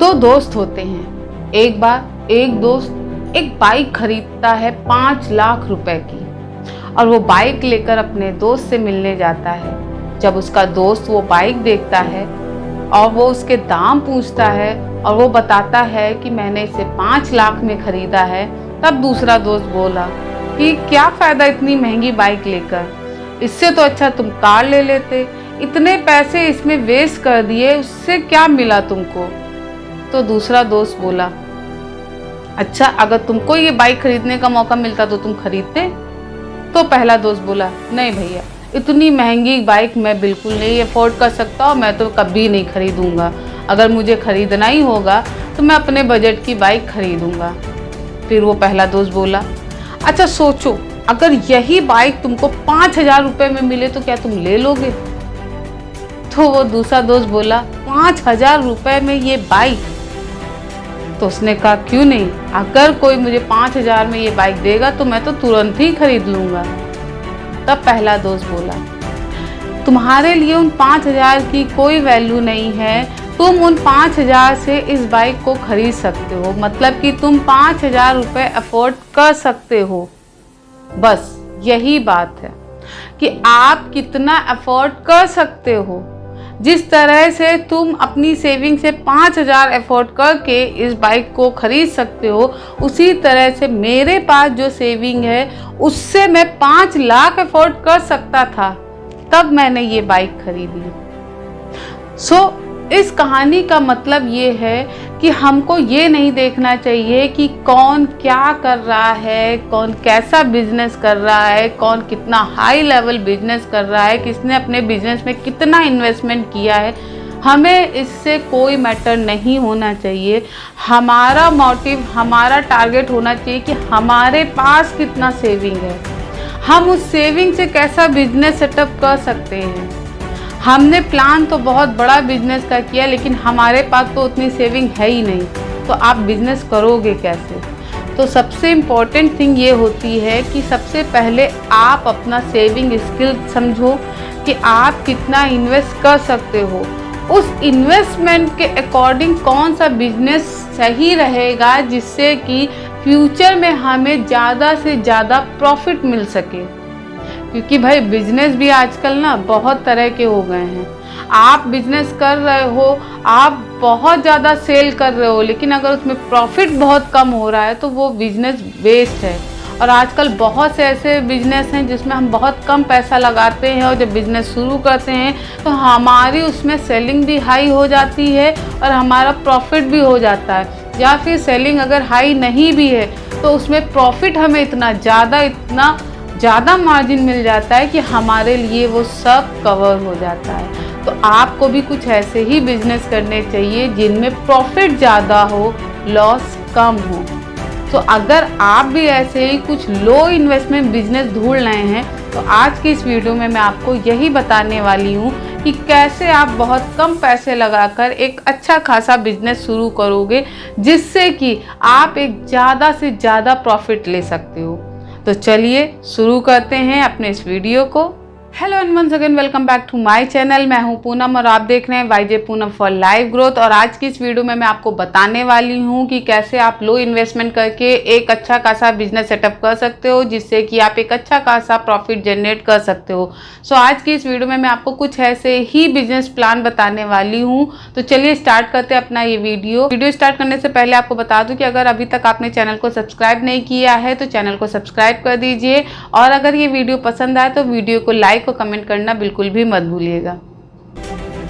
दो दोस्त होते हैं। एक बार एक दोस्त एक बाइक खरीदता है 5 लाख रुपए की, और वो बाइक लेकर अपने दोस्त से मिलने जाता है। जब उसका दोस्त वो बाइक देखता है और वो उसके दाम पूछता है और वो बताता है कि मैंने इसे 5 लाख में खरीदा है, तब दूसरा दोस्त बोला कि क्या फ़ायदा इतनी महंगी बाइक लेकर, इससे तो अच्छा तुम कार ले लेते, इतने पैसे इसमें वेस्ट कर दिए, उससे क्या मिला तुमको। तो दूसरा दोस्त बोला, अच्छा अगर तुमको ये बाइक खरीदने का मौका मिलता तो तुम खरीदते। तो पहला दोस्त बोला, नहीं भैया, इतनी महंगी बाइक मैं बिल्कुल नहीं अफोर्ड कर सकता और मैं तो कभी नहीं खरीदूंगा। अगर मुझे खरीदना ही होगा तो मैं अपने बजट की बाइक खरीदूंगा। फिर वो पहला दोस्त बोला, अच्छा सोचो, अगर यही बाइक तुमको 5,000 रुपये में मिले तो क्या तुम ले लोगे। तो वो दूसरा दोस्त बोला, 5,000 रुपये में ये बाइक। तो उसने कहा, क्यों नहीं, अगर कोई मुझे 5,000 में ये बाइक देगा तो मैं तो तुरंत ही खरीद लूँगा। तब पहला दोस्त बोला, तुम्हारे लिए उन 5,000 की कोई वैल्यू नहीं है, तुम उन 5,000 से इस बाइक को खरीद सकते हो, मतलब कि तुम 5,000 रुपये अफोर्ड कर सकते हो। बस यही बात है कि आप कितना अफोर्ड कर सकते हो। जिस तरह से तुम अपनी सेविंग से 5,000 अफोर्ड करके इस बाइक को खरीद सकते हो, उसी तरह से मेरे पास जो सेविंग है उससे मैं 5 लाख अफोर्ड कर सकता था, तब मैंने ये बाइक खरीदी। इस कहानी का मतलब ये है कि हमको ये नहीं देखना चाहिए कि कौन क्या कर रहा है, कौन कैसा बिजनेस कर रहा है, कौन कितना हाई लेवल बिजनेस कर रहा है, किसने अपने बिजनेस में कितना इन्वेस्टमेंट किया है। हमें इससे कोई मैटर नहीं होना चाहिए। हमारा मोटिव, हमारा टारगेट होना चाहिए कि हमारे पास कितना सेविंग है, हम उस सेविंग से कैसा बिजनेस सेटअप कर सकते हैं। हमने प्लान तो बहुत बड़ा बिजनेस का किया, लेकिन हमारे पास तो उतनी सेविंग है ही नहीं, तो आप बिजनेस करोगे कैसे। तो सबसे इम्पॉर्टेंट थिंग ये होती है कि सबसे पहले आप अपना सेविंग स्किल समझो कि आप कितना इन्वेस्ट कर सकते हो। उस इन्वेस्टमेंट के अकॉर्डिंग कौन सा बिजनेस सही रहेगा जिससे कि फ्यूचर में हमें ज़्यादा से ज़्यादा प्रॉफिट मिल सके। क्योंकि भाई बिजनेस भी आजकल ना बहुत तरह के हो गए हैं। आप बिजनेस कर रहे हो, आप बहुत ज़्यादा सेल कर रहे हो, लेकिन अगर उसमें प्रॉफिट बहुत कम हो रहा है तो वो बिजनेस वेस्ट है। और आजकल बहुत से ऐसे बिजनेस हैं जिसमें हम बहुत कम पैसा लगाते हैं और जब बिजनेस शुरू करते हैं तो हमारी उसमें सेलिंग भी हाई हो जाती है और हमारा प्रॉफिट भी हो जाता है। या फिर सेलिंग अगर हाई नहीं भी है तो उसमें प्रॉफिट हमें इतना ज़्यादा मार्जिन मिल जाता है कि हमारे लिए वो सब कवर हो जाता है। तो आपको भी कुछ ऐसे ही बिजनेस करने चाहिए जिनमें प्रॉफिट ज़्यादा हो, लॉस कम हो। तो अगर आप भी ऐसे ही कुछ लो इन्वेस्टमेंट बिजनेस ढूंढ रहे हैं तो आज की इस वीडियो में मैं आपको यही बताने वाली हूँ कि कैसे आप बहुत कम पैसे लगाकर एक अच्छा खासा बिजनेस शुरू करोगे, जिससे कि आप एक ज़्यादा से ज़्यादा प्रॉफिट ले सकते हो। तो चलिए शुरू करते हैं अपने इस वीडियो को। Hello and once again welcome back to my channel. मैं हूं पूनम और आप देख रहे हैं YJ Poonam for life growth. और आज की इस वीडियो में मैं आपको बताने वाली हूं कि कैसे आप लो इन्वेस्टमेंट करके एक अच्छा खासा बिजनेस सेटअप कर सकते हो, जिससे कि आप एक अच्छा खासा प्रॉफिट जनरेट कर सकते हो। आज की इस वीडियो में मैं आपको कुछ ऐसे ही बिजनेस प्लान बताने वाली हूँ। तो चलिए स्टार्ट करते हैं अपना ये वीडियो स्टार्ट करने से पहले आपको बता दूँ कि अगर अभी तक आपने चैनल को सब्सक्राइब नहीं किया है तो चैनल को सब्सक्राइब कर दीजिए, और अगर ये वीडियो पसंद आए तो वीडियो को लाइक को कमेंट करना बिल्कुल भी मत भूलिएगा।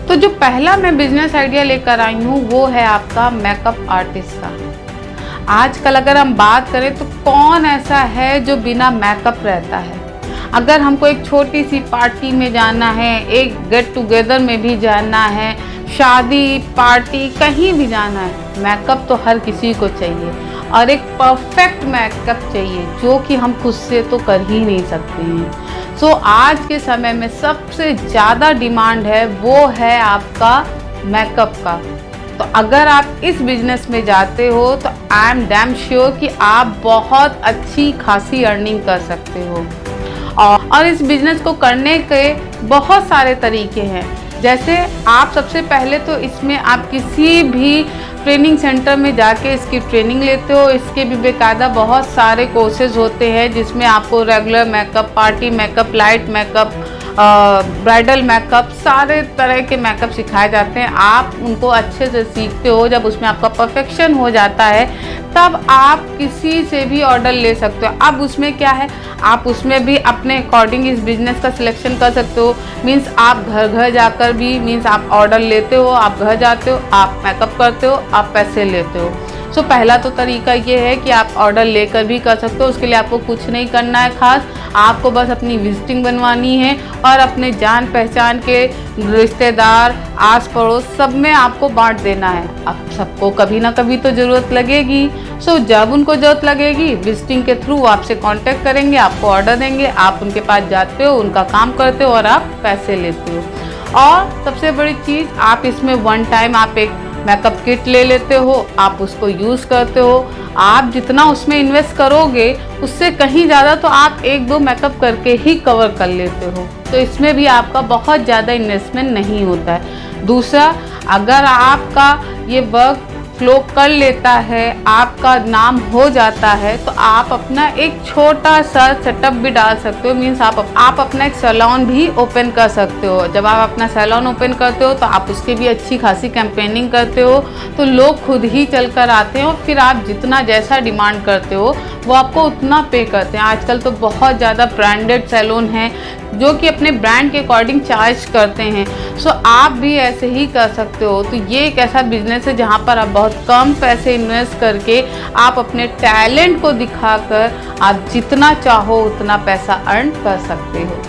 तो जो पहला मैं बिजनेस आइडिया लेकर आई हूँ वो है आपका मेकअप आर्टिस्ट का। आजकल अगर हम बात करें तो कौन ऐसा है जो बिना मेकअप रहता है। अगर हमको एक छोटी सी पार्टी में जाना है, एक गेट टुगेदर में भी जाना है, शादी पार्टी कहीं भी जाना है, मेकअप तो हर किसी को चाहिए, और एक परफेक्ट मेकअप चाहिए जो कि हम खुद से तो कर ही नहीं सकते हैं। आज के समय में सबसे ज़्यादा डिमांड है वो है आपका मेकअप का। तो अगर आप इस बिज़नेस में जाते हो तो आई एम डैम श्योर कि आप बहुत अच्छी खासी अर्निंग कर सकते हो। और इस बिज़नेस को करने के बहुत सारे तरीके हैं। जैसे आप सबसे पहले तो इसमें आप किसी भी ट्रेनिंग सेंटर में जाके इसकी ट्रेनिंग लेते हो। इसके भी बेकायदा बहुत सारे कोर्सेज होते हैं जिसमें आपको regular makeup, party makeup, light makeup, bridal makeup, सारे तरह के मेकअप सिखाए जाते हैं। आप उनको अच्छे से सीखते हो, जब उसमें आपका परफेक्शन हो जाता है तब आप किसी से भी ऑर्डर ले सकते हो। अब उसमें क्या है, आप उसमें भी अपने अकॉर्डिंग इस बिज़नेस का सिलेक्शन कर सकते हो। मीन्स आप घर घर जाकर भी, मीन्स आप ऑर्डर लेते हो, आप घर जाते हो, आप मेकअप करते हो, आप पैसे लेते हो। सो पहला तो तरीका ये है कि आप ऑर्डर लेकर भी कर सकते हो। उसके लिए आपको कुछ नहीं करना है खास, आपको बस अपनी विजिटिंग बनवानी है और अपने जान पहचान के रिश्तेदार, आस पड़ोस सब में आपको बांट देना है। अब सबको कभी ना कभी तो ज़रूरत लगेगी। सो जब उनको ज़रूरत लगेगी, विजिटिंग के थ्रू आपसे कांटेक्ट करेंगे, आपको ऑर्डर देंगे, आप उनके पास जाते हो, उनका काम करते हो और आप पैसे लेते हो। और सबसे बड़ी चीज़, आप इसमें वन टाइम आप एक मेकअप किट ले लेते हो, आप उसको यूज़ करते हो। आप जितना उसमें इन्वेस्ट करोगे उससे कहीं ज़्यादा तो आप एक दो मेकअप करके ही कवर कर लेते हो। तो इसमें भी आपका बहुत ज़्यादा इन्वेस्टमेंट नहीं होता है। दूसरा, अगर आपका ये वर्क फ्लो कर लेता है, आपका नाम हो जाता है, तो आप अपना एक छोटा सा सेटअप भी डाल सकते हो। मीन्स आप अपना एक सैलून भी ओपन कर सकते हो। जब आप अपना सैलून ओपन करते हो तो आप उसकी भी अच्छी खासी कैंपेनिंग करते हो, तो लोग खुद ही चल कर आते हैं और फिर आप जितना जैसा डिमांड करते हो वो आपको उतना पे करते हैं। आजकल तो बहुत ज़्यादा ब्रांडेड सैलून हैं जो कि अपने ब्रांड के अकॉर्डिंग चार्ज करते हैं। सो आप भी ऐसे ही कर सकते हो। तो ये एक ऐसा बिजनेस है जहाँ पर आप बहुत कम पैसे इन्वेस्ट करके आप अपने टैलेंट को दिखाकर आप जितना चाहो उतना पैसा अर्न कर सकते हो।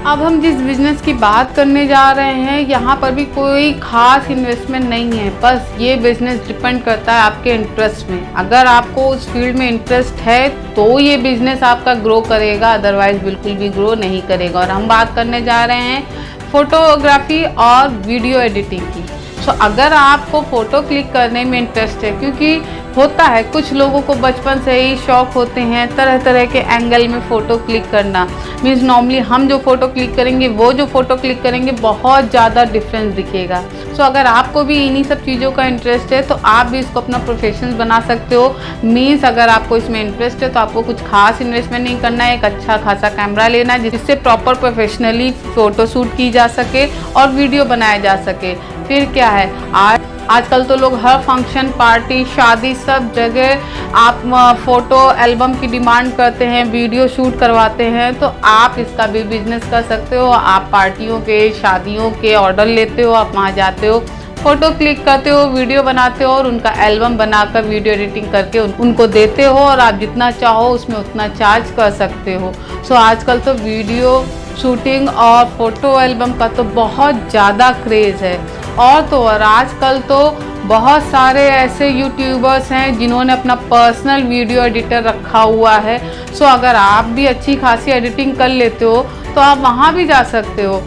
अब हम जिस बिज़नेस की बात करने जा रहे हैं, यहाँ पर भी कोई ख़ास इन्वेस्टमेंट नहीं है। बस ये बिज़नेस डिपेंड करता है आपके इंटरेस्ट में। अगर आपको उस फील्ड में इंटरेस्ट है तो ये बिज़नेस आपका ग्रो करेगा, अदरवाइज़ बिल्कुल भी ग्रो नहीं करेगा। और हम बात करने जा रहे हैं फ़ोटोग्राफी और वीडियो एडिटिंग की। सो अगर आपको फ़ोटो क्लिक करने में इंटरेस्ट है, क्योंकि होता है कुछ लोगों को बचपन से ही शौक़ होते हैं तरह तरह के एंगल में फ़ोटो क्लिक करना। मीन्स नॉर्मली हम जो फ़ोटो क्लिक करेंगे, वो जो फ़ोटो क्लिक करेंगे, बहुत ज़्यादा डिफरेंस दिखेगा। सो अगर आपको भी इन्हीं सब चीज़ों का इंटरेस्ट है तो आप भी इसको अपना प्रोफेशन बना सकते हो। मीन्स अगर आपको इसमें इंटरेस्ट है तो आपको कुछ खास इन्वेस्टमेंट नहीं करना है, एक अच्छा खासा कैमरा लेना है जिससे प्रॉपर प्रोफेशनली फ़ोटो शूट की जा सके और वीडियो बनाया जा सके। फिर क्या है, आजकल तो लोग हर फंक्शन, पार्टी, शादी, सब जगह आप फ़ोटो एल्बम की डिमांड करते हैं, वीडियो शूट करवाते हैं। तो आप इसका भी बिजनेस कर सकते हो। आप पार्टियों के, शादियों के ऑर्डर लेते हो, आप वहाँ जाते हो, फ़ोटो क्लिक करते हो, वीडियो बनाते हो और उनका एल्बम बनाकर वीडियो एडिटिंग करके उनको देते हो और आप जितना चाहो उसमें उतना चार्ज कर सकते हो। सो आजकल तो वीडियो शूटिंग और फ़ोटो एल्बम का तो बहुत ज़्यादा क्रेज़ है। और तो और आजकल तो बहुत सारे ऐसे यूट्यूबर्स हैं जिन्होंने अपना पर्सनल वीडियो एडिटर रखा हुआ है। सो अगर आप भी अच्छी खासी एडिटिंग कर लेते हो तो आप वहाँ भी जा सकते हो।